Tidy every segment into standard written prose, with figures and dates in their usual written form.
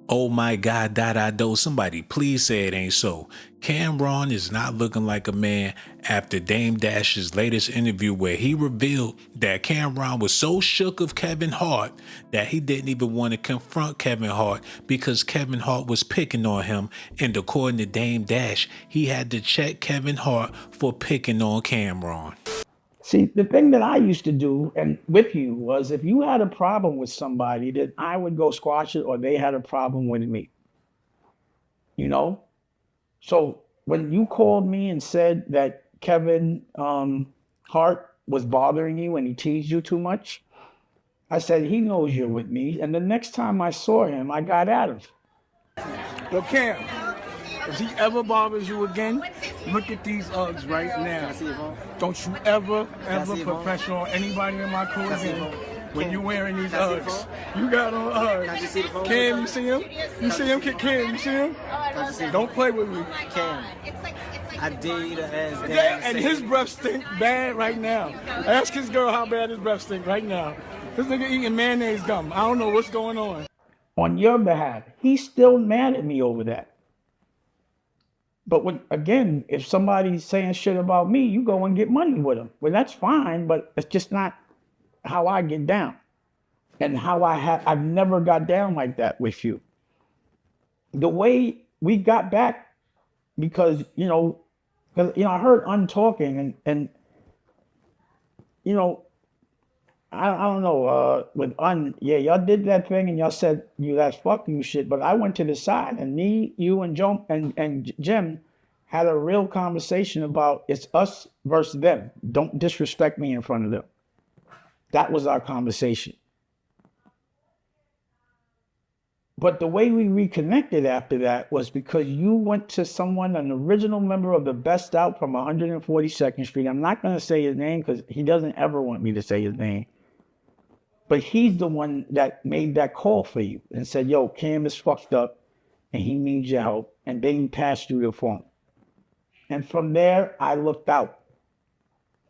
Oh my God, do. Somebody please say it ain't so. Cameron is not looking like a man after Dame Dash's latest interview where he revealed that Cameron was so shook of Kevin Hart that he didn't even want to confront Kevin Hart because Kevin Hart was picking on him. And according to Dame Dash, he had to check Kevin Hart for picking on Cameron. See, the thing that I used to do and with you was if you had a problem with somebody, that I would go squash it or they had a problem with me. You know? So when you called me and said that Kevin Hart was bothering you and he teased you too much, I said, he knows you're with me. And the next time I saw him, I got at him. Yo, Cam, if he ever bothers you again, look at these Uggs right now. Don't you ever put pressure on anybody in my crew again when you're wearing these Uggs. You got on Uggs. Cam, you see him? You see him? Cam, you see him? Don't play with me. Cam, I dare you to ask Dan. And his breath stink bad right now. Ask his girl how bad his breath stink right now. This nigga eating mayonnaise gum. I don't know what's going on. On your behalf, he's still mad at me over that. But again, if somebody's saying shit about me, you go and get money with them. Well, that's fine, but it's just not how I get down. And how I've never got down like that with you. The way we got back, because, I heard talking and I don't know, with y'all did that thing and y'all said that's fuck you shit, but I went to the side and me, you and Joe and Jim had a real conversation about it's us versus them. Don't disrespect me in front of them. That was our conversation. But the way we reconnected after that was because you went to someone, an original member of the Best Out from 142nd Street. I'm not going to say his name because he doesn't ever want me to say his name. But he's the one that made that call for you and said, yo, Cam is fucked up and he needs your help. And then he passed you the phone. And from there, I looked out.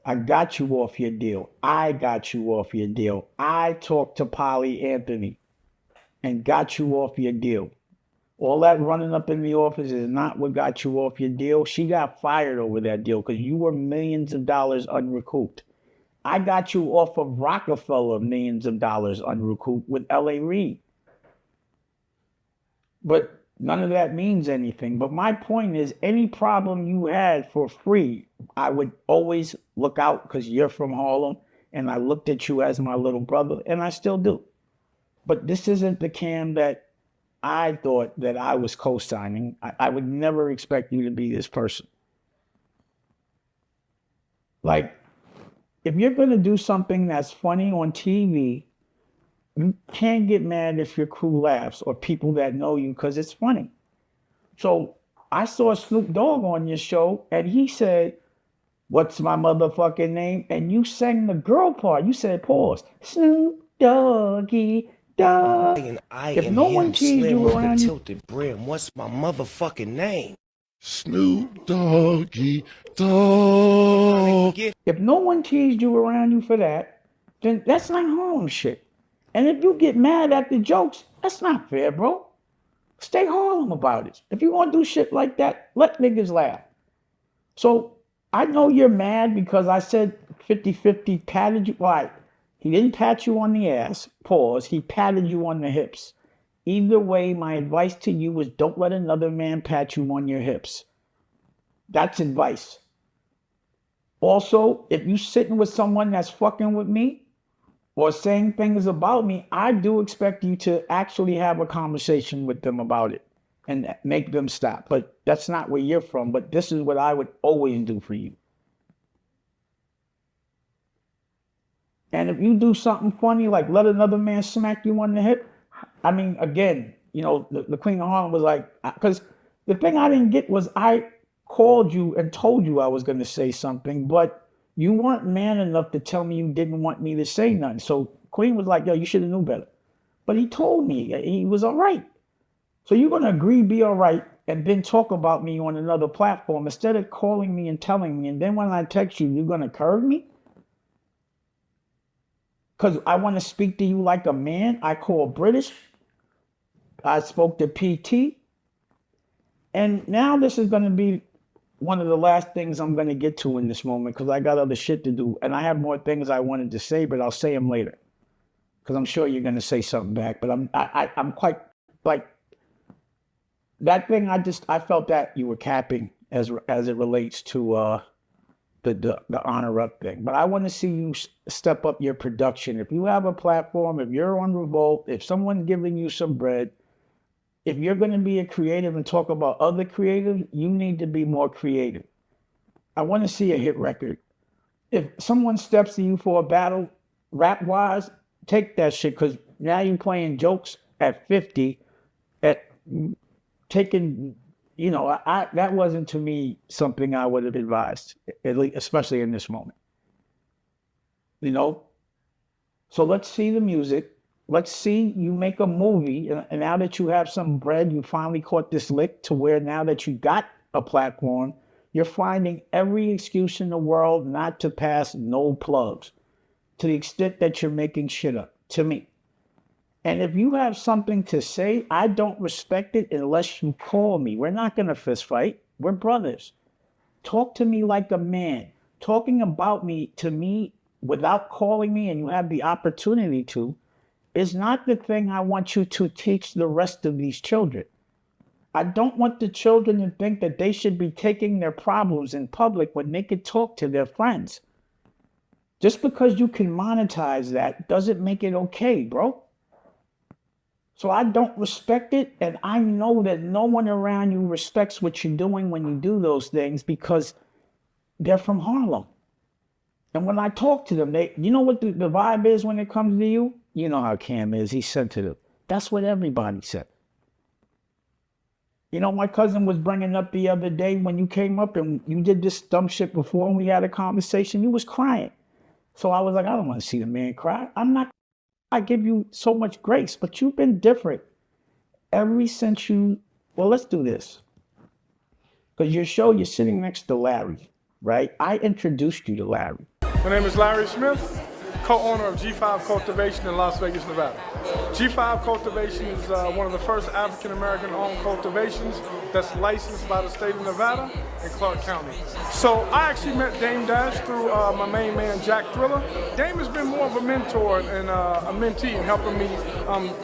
I got you off your deal. I got you off your deal. I talked to Polly Anthony and got you off your deal. All that running up in the office is not what got you off your deal. She got fired over that deal because you were millions of dollars unrecouped. I got you off of Rockefeller millions of dollars unrecouped with L.A. Reid. But none of that means anything. But my point is, any problem you had for free, I would always look out because you're from Harlem, and I looked at you as my little brother, and I still do. But this isn't the Cam that I thought that I was co-signing. I would never expect you to be this person. Like, if you're going to do something that's funny on TV, you can't get mad if your crew laughs or people that know you because it's funny. So I saw Snoop Dogg on your show and he said, what's my motherfucking name? And you sang the girl part. You said, pause. Snoop Doggy Dogg. If no one teased you around you, tilted brim, what's my motherfucking name? Snoop Doggy Dogg. if no one teased you around you for that, then that's not Harlem shit. And if you get mad at the jokes, that's not fair, bro. Stay Harlem about it. If you want to do shit like that, let niggas laugh. So I know you're mad because I said 50-50 patted you. Why? He didn't pat you on the ass, pause. He patted you on the hips. Either way, my advice to you is don't let another man pat you on your hips. That's advice. Also, if you're sitting with someone that's fucking with me or saying things about me, I do expect you to actually have a conversation with them about it and make them stop. But that's not where you're from. But this is what I would always do for you. And if you do something funny, like let another man smack you on the hip, I mean, again, you know, the Queen of Harlem was like, because the thing I didn't get was I called you and told you I was going to say something, but you weren't man enough to tell me you didn't want me to say nothing. So Queen was like, yo, you should have knew better. But he told me he was all right. So you're going to agree, be all right, and then talk about me on another platform instead of calling me and telling me. And then when I text you, you're going to curve me? Because I want to speak to you like a man. I call British. I spoke to PT, and now this is going to be one of the last things I'm going to get to in this moment because I got other shit to do, and I have more things I wanted to say, but I'll say them later because I'm sure you're going to say something back. But I'm quite like that thing. I felt that you were capping as it relates to the honor up thing. But I want to see you step up your production. If you have a platform, if you're on Revolt, if someone's giving you some bread, if you're going to be a creative and talk about other creatives, you need to be more creative. I want to see a hit record. If someone steps to you for a battle, rap-wise, take that shit because now you're playing jokes at 50, at taking, you know, that wasn't to me something I would have advised, at least, especially in this moment. You know? So let's see the music. Let's see you make a movie, and now that you have some bread, you finally caught this lick to where now that you got a platform, you're finding every excuse in the world not to pass no plugs to the extent that you're making shit up, to me. And if you have something to say, I don't respect it unless you call me. We're not going to fist fight. We're brothers. Talk to me like a man. Talking about me to me without calling me, and you have the opportunity to, is not the thing I want you to teach the rest of these children. I don't want the children to think that they should be taking their problems in public when they could talk to their friends. Just because you can monetize that doesn't make it okay, bro. So I don't respect it, and I know that no one around you respects what you're doing when you do those things because they're from Harlem. And when I talk to them, you know what the vibe is when it comes to you? You know how Cam is. He's sensitive. That's what everybody said. You know, my cousin was bringing up the other day when you came up and you did this dumb shit before and we had a conversation, you was crying. So I was like, I don't want to see the man cry. I give you so much grace, but you've been different ever since well, let's do this. Because your show, you're sitting next to Larry, right? I introduced you to Larry. My name is Larry Smith, co-owner of G5 Cultivation in Las Vegas, Nevada. G5 Cultivation is one of the first African-American owned cultivations that's licensed by the state of Nevada and Clark County. So I actually met Dame Dash through my main man, Jack Thriller. Dame has been more of a mentor and a mentee in helping me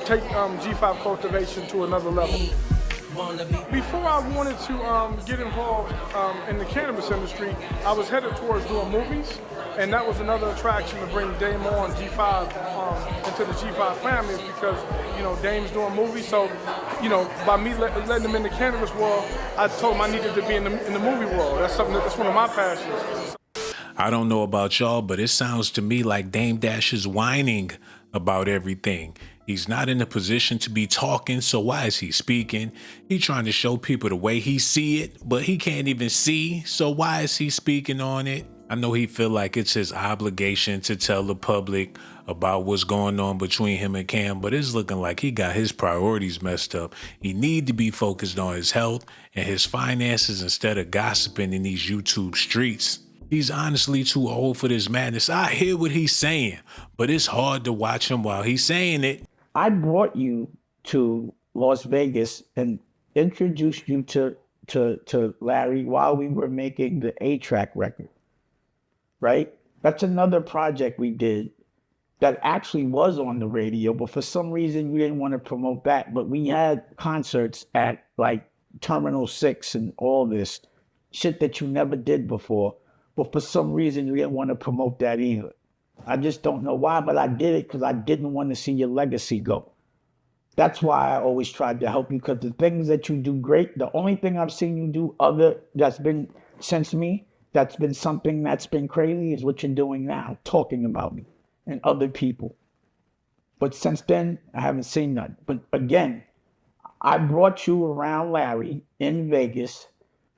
take G5 Cultivation to another level. Before I wanted to get involved in the cannabis industry, I was headed towards doing movies, and that was another attraction to bring Dame on G5 into the G5 family because, you know, Dame's doing movies, so, you know, by me letting him in the cannabis world, I told him I needed to be in the movie world. That's one of my passions. I don't know about y'all, but it sounds to me like Dame Dash is whining about everything. He's not in a position to be talking, so why is he speaking? He's trying to show people the way he see it, but he can't even see, so why is he speaking on it? I know he feel like it's his obligation to tell the public about what's going on between him and Cam, but it's looking like he got his priorities messed up. He need to be focused on his health and his finances instead of gossiping in these YouTube streets. He's honestly too old for this madness. I hear what he's saying, but it's hard to watch him while he's saying it. I brought you to Las Vegas and introduced you to Larry while we were making the A-Track record, right? That's another project we did that actually was on the radio, but for some reason you didn't want to promote that. But we had concerts at like Terminal 6 and all this shit that you never did before, but for some reason you didn't want to promote that either. I just don't know why, but I did it because I didn't want to see your legacy go. That's why I always tried to help you, because the things that you do great, the only thing I've seen you do that's been since me, that's been something that's been crazy is what you're doing now, talking about me and other people. But since then, I haven't seen nothing. But again, I brought you around Larry in Vegas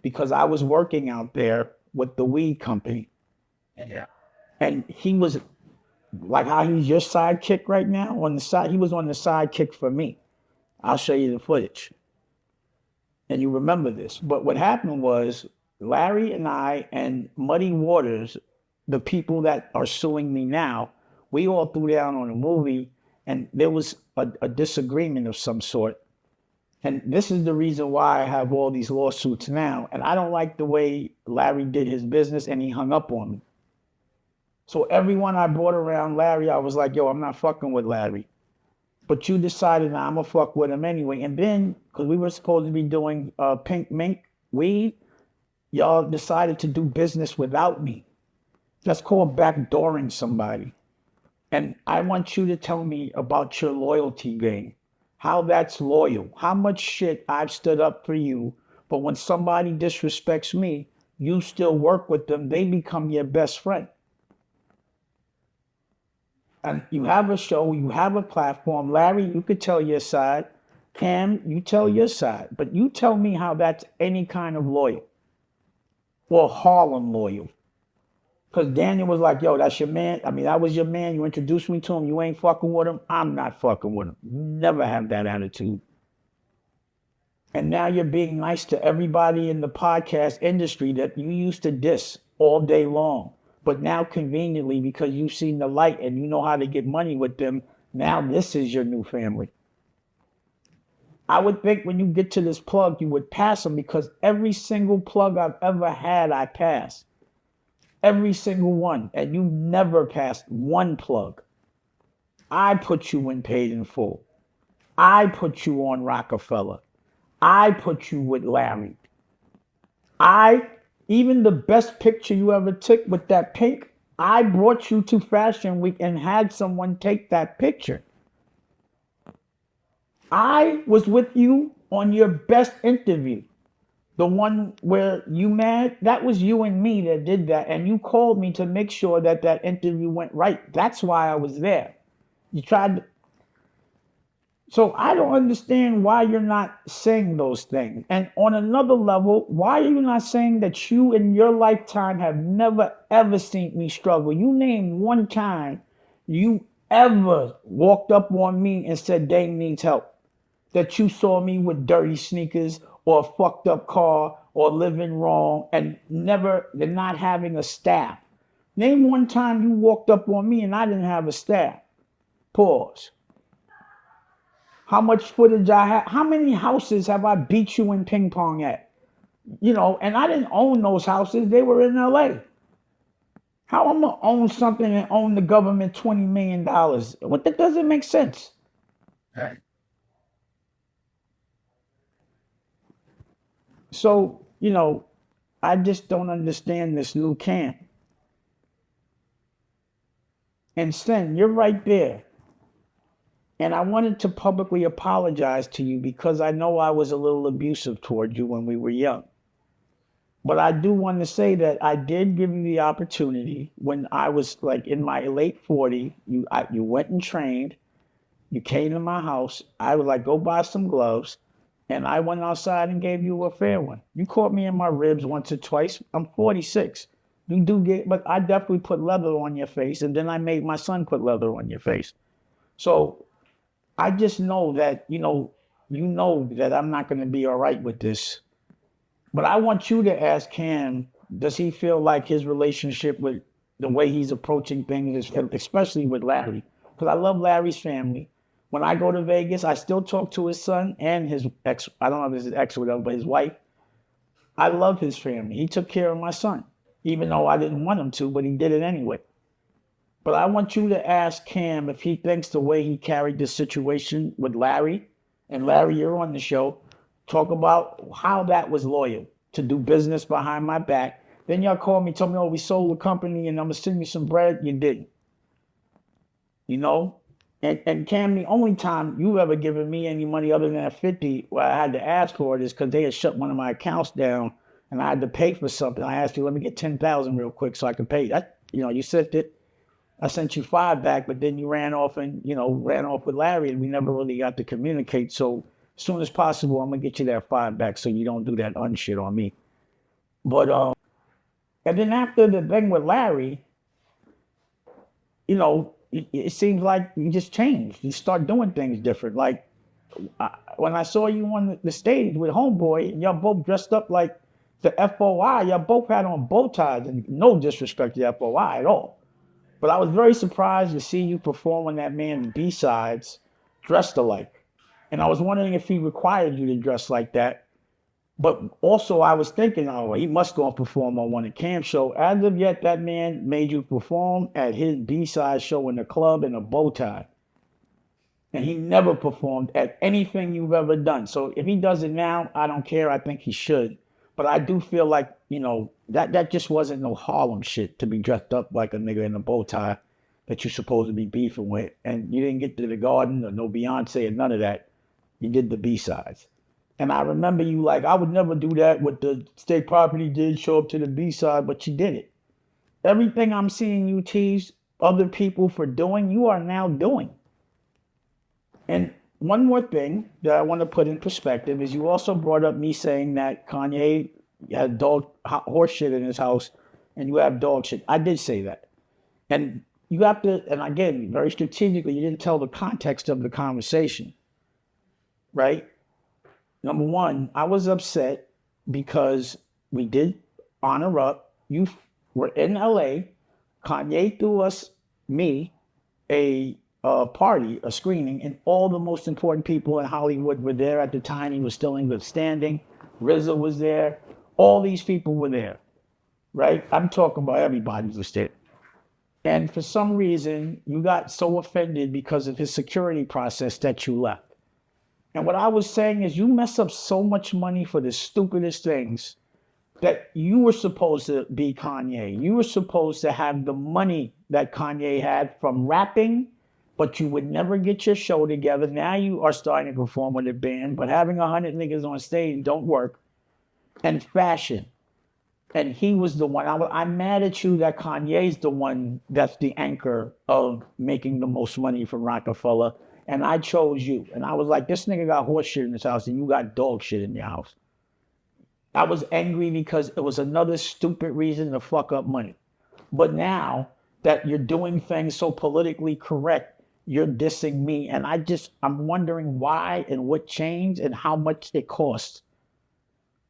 because I was working out there with the weed company. Yeah. And he was, like how he's your sidekick right now, on the side, he was on the sidekick for me. I'll show you the footage. And you remember this. But what happened was Larry and I and Muddy Waters, the people that are suing me now, we all threw down on a movie and there was a disagreement of some sort. And this is the reason why I have all these lawsuits now. And I don't like the way Larry did his business, and he hung up on me. So everyone I brought around Larry, I was like, yo, I'm not fucking with Larry. But you decided, nah, I'm gonna fuck with him anyway. And then, because we were supposed to be doing pink mink weed, y'all decided to do business without me. That's called backdooring somebody. And I want you to tell me about your loyalty game. How that's loyal. How much shit I've stood up for you, but when somebody disrespects me, you still work with them. They become your best friend. And you have a show, you have a platform. Larry, you could tell your side. Cam, you tell your side. But you tell me how that's any kind of loyal. Or Harlem loyal. Because Daniel was like, yo, that's your man. I mean, that was your man. You introduced me to him. You ain't fucking with him. I'm not fucking with him. You never have that attitude. And now you're being nice to everybody in the podcast industry that you used to diss all day long. But now conveniently, because you've seen the light and you know how to get money with them, now this is your new family. I would think when you get to this plug, you would pass them, because every single plug I've ever had, I passed. Every single one. And you never passed one plug. I put you in Paid in Full. I put you on Rockefeller. I put you with Larry. Even the best picture you ever took with that pink, I brought you to Fashion Week and had someone take that picture. I was with you on your best interview. The one where you mad, that was you and me that did that. And you called me to make sure that that interview went right. That's why I was there. You tried to... So I don't understand why you're not saying those things. And on another level, why are you not saying that you in your lifetime have never, ever seen me struggle? You name one time you ever walked up on me and said, Dame needs help. That you saw me with dirty sneakers or a fucked up car or living wrong and not having a staff. Name one time you walked up on me and I didn't have a staff. Pause. How much footage I have? How many houses have I beat you in ping pong at? You know, and I didn't own those houses. They were in LA. How I'm gonna own something and own the government $20 million? That doesn't make sense. Right. So, you know, I just don't understand this new Cam. And Sen, you're right there. And I wanted to publicly apologize to you because I know I was a little abusive toward you when we were young. But I do want to say that I did give you the opportunity when I was like in my late 40s. You went and trained. You came to my house. I was like, go buy some gloves. And I went outside and gave you a fair one. You caught me in my ribs once or twice. I'm 46. You do get, but I definitely put leather on your face. And then I made my son put leather on your face. So I just know that, you know that I'm not going to be all right with this. But I want you to ask Cam, does he feel like his relationship with the way he's approaching things, especially with Larry? Because I love Larry's family. When I go to Vegas, I still talk to his son and his ex. I don't know if it's his ex or whatever, but his wife. I love his family. He took care of my son, even though I didn't want him to, but he did it anyway. But I want you to ask Cam if he thinks the way he carried this situation with Larry, and Larry, you're on the show, talk about how that was loyal to do business behind my back. Then y'all called me, told me, oh, we sold the company and I'm gonna send you some bread. You didn't. You know? And Cam, the only time you ever given me any money other than that 50 where I had to ask for it is because they had shut one of my accounts down and I had to pay for something. I asked you, let me get 10,000 real quick so I could pay. You sent it. I sent you 5 back, but then you ran off with Larry and we never really got to communicate. So as soon as possible, I'm gonna get you that 5 back so you don't do that unshit on me. But and then after the thing with Larry, it seems like you just changed. You start doing things different. Like when I saw you on the stage with Homeboy, and y'all both dressed up like the FOI, y'all both had on bow ties, and no disrespect to FOI at all. But I was very surprised to see you perform on that man's B-sides dressed alike. And I was wondering if he required you to dress like that. But also I was thinking, oh, well, he must go and perform on one of Cam's show. As of yet, that man made you perform at his B-side show in the club in a bow tie. And he never performed at anything you've ever done. So if he does it now, I don't care. I think he should. But I do feel like, you know, that just wasn't no Harlem shit to be dressed up like a nigga in a bow tie that you're supposed to be beefing with. And you didn't get to the Garden or no Beyonce or none of that. You did the B-sides. And I remember you like, I would never do that. What the State Property did, show up to the B-side, but you did it. Everything I'm seeing you tease other people for doing, you are now doing. And one more thing that I want to put in perspective is you also brought up me saying that Kanye had horse shit in his house and you have dog shit. I did say that. And you have to, and again, very strategically, you didn't tell the context of the conversation, right? Number one, I was upset because we did honor up. You were in LA. Kanye threw me, a party, a screening, and all the most important people in Hollywood were there at the time. He was still in good standing. RZA was there. All these people were there, right? I'm talking about everybody was there. And for some reason, you got so offended because of his security process that you left. And what I was saying is you mess up so much money for the stupidest things that you were supposed to be Kanye. You were supposed to have the money that Kanye had from rapping, but you would never get your show together. Now you are starting to perform with a band, but having 100 niggas on stage don't work. And fashion. And he was the one. I'm mad at you that Kanye's the one that's the anchor of making the most money from Rockefeller. And I chose you. And I was like, this nigga got horse shit in his house and you got dog shit in your house. I was angry because it was another stupid reason to fuck up money. But now that you're doing things so politically correct, you're dissing me. And I'm wondering why and what changed and how much it costs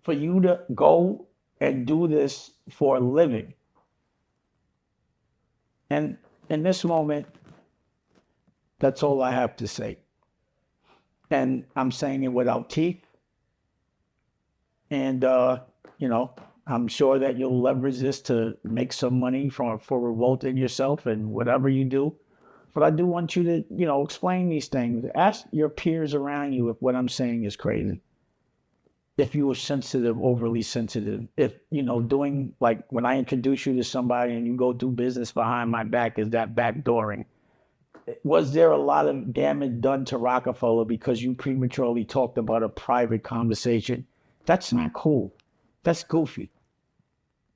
for you to go and do this for a living. And in this moment, that's all I have to say. And I'm saying it without teeth. And, you know, I'm sure that you'll leverage this to make some money for revolting yourself and whatever you do. But I do want you to, you know, explain these things. Ask your peers around you if what I'm saying is crazy. If you were sensitive, overly sensitive. If, you know, doing, like when I introduce you to somebody and you go do business behind my back, is that backdooring? Was there a lot of damage done to Rockefeller because you prematurely talked about a private conversation? That's not cool. That's goofy.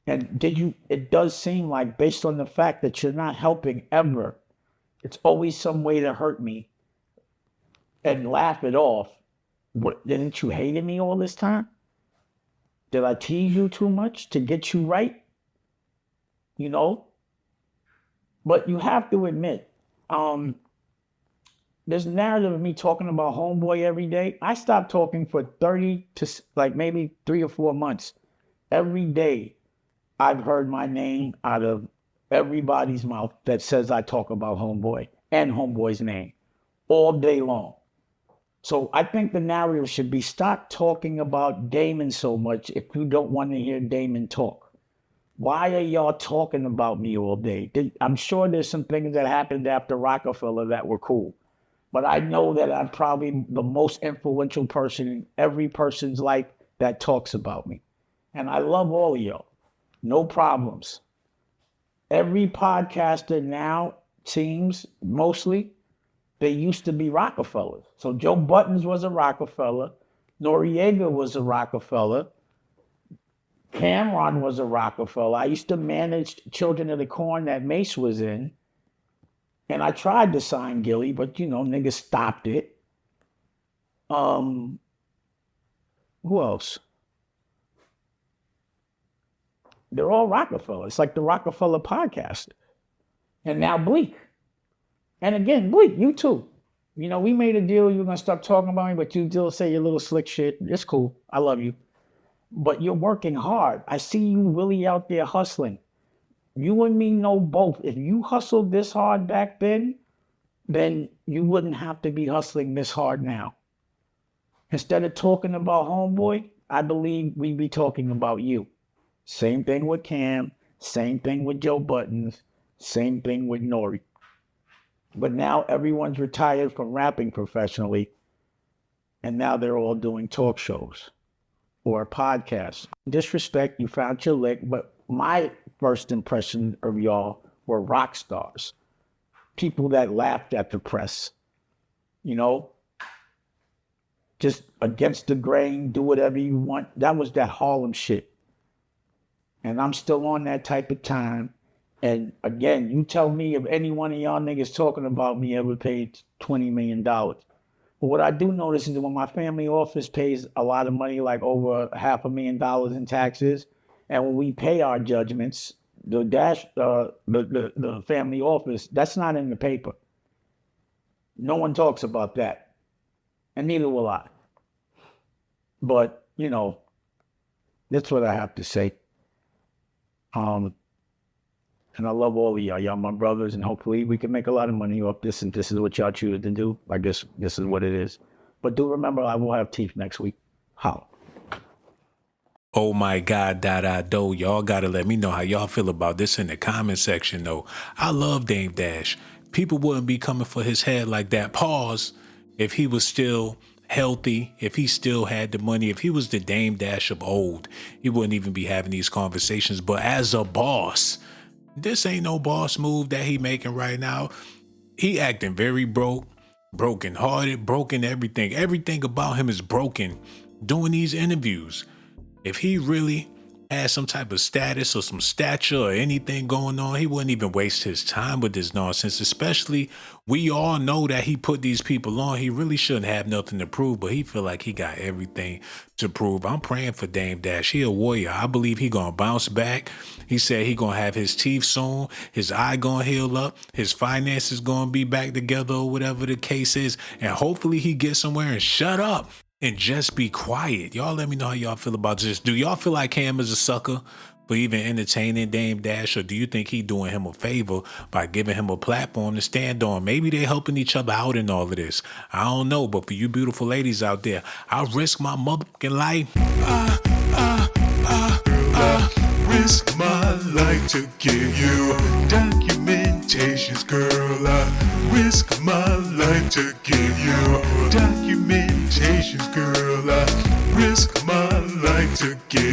And it does seem like, based on the fact that you're not helping ever, it's always some way to hurt me and laugh it off. What, didn't you hate me all this time? Did I tease you too much to get you right? You know? But you have to admit, there's a narrative of me talking about Homeboy every day. I stopped talking for 30 to like maybe 3 or 4 months. Every day I've heard my name out of everybody's mouth that says I talk about Homeboy and Homeboy's name all day long. So I think the narrative should be stop talking about Damon so much if you don't want to hear Damon talk. Why are y'all talking about me all day? I'm sure there's some things that happened after Rockefeller that were cool. But I know that I'm probably the most influential person in every person's life that talks about me. And I love all of y'all. No problems. Every podcaster now seems, mostly, they used to be Rockefellers. So Joe Buttons was a Rockefeller. Noriega was a Rockefeller. Cameron was a Rockefeller. I used to manage Children of the Corn that Mace was in. And I tried to sign Gilly, but, you know, niggas stopped it. Who else? They're all Rockefeller. It's like the Rockefeller podcast. And now Bleak. And again, Bleak, you too. You know, we made a deal. You're going to stop talking about me, but you still say your little slick shit. It's cool. I love you. But you're working hard. I see you really out there hustling. You and me know both. If you hustled this hard back then you wouldn't have to be hustling this hard now. Instead of talking about homeboy, I believe we be talking about you. Same thing with Cam, same thing with Joe Buttons, same thing with Nori. But now everyone's retired from rapping professionally, and now they're all doing talk shows or podcasts. Disrespect, you found your lick, but my first impression of y'all were rock stars. People that laughed at the press, you know? Just against the grain, do whatever you want. That was that Harlem shit. And I'm still on that type of time. And again, you tell me if any one of y'all niggas talking about me ever paid $20 million. But what I do notice is that when my family office pays a lot of money, like over $500,000 in taxes, and when we pay our judgments, the family office, that's not in the paper. No one talks about that. And neither will I. But, you know, that's what I have to say. And I love all of y'all. Y'all my brothers, and hopefully we can make a lot of money off this, and this is what y'all choose to do. I guess this is what it is. But do remember, I will have teeth next week. Holla. Oh my God, do. Y'all gotta let me know how y'all feel about this in the comment section, though. I love Dame Dash. People wouldn't be coming for his head like that. Pause. If he was still healthy, if he still had the money, if he was the Dame Dash of old, he wouldn't even be having these conversations. But as a boss, this ain't no boss move that he making right now. He acting very broken hearted, broken everything. Everything about him is broken doing these interviews. If he really had some type of status or some stature or anything going on, he wouldn't even waste his time with this nonsense. Especially, we all know that he put these people on. He really shouldn't have nothing to prove, but he feel like he got everything to prove. I'm praying for Dame Dash. He a warrior. I believe he gonna bounce back. He said he gonna have his teeth soon, his eye gonna heal up, his finances gonna be back together or whatever the case is, and hopefully he gets somewhere and shut up and just be quiet. Y'all let me know how y'all feel about this. Do y'all feel like Cam is a sucker for even entertaining Dame Dash, or do you think he doing him a favor by giving him a platform to stand on? Maybe they helping each other out in all of this. I don't know, but for you beautiful ladies out there, I'll risk my motherfucking life. Risk my life to give you documentations, girl. I risk my life to give you documentations, girl. I risk my life to give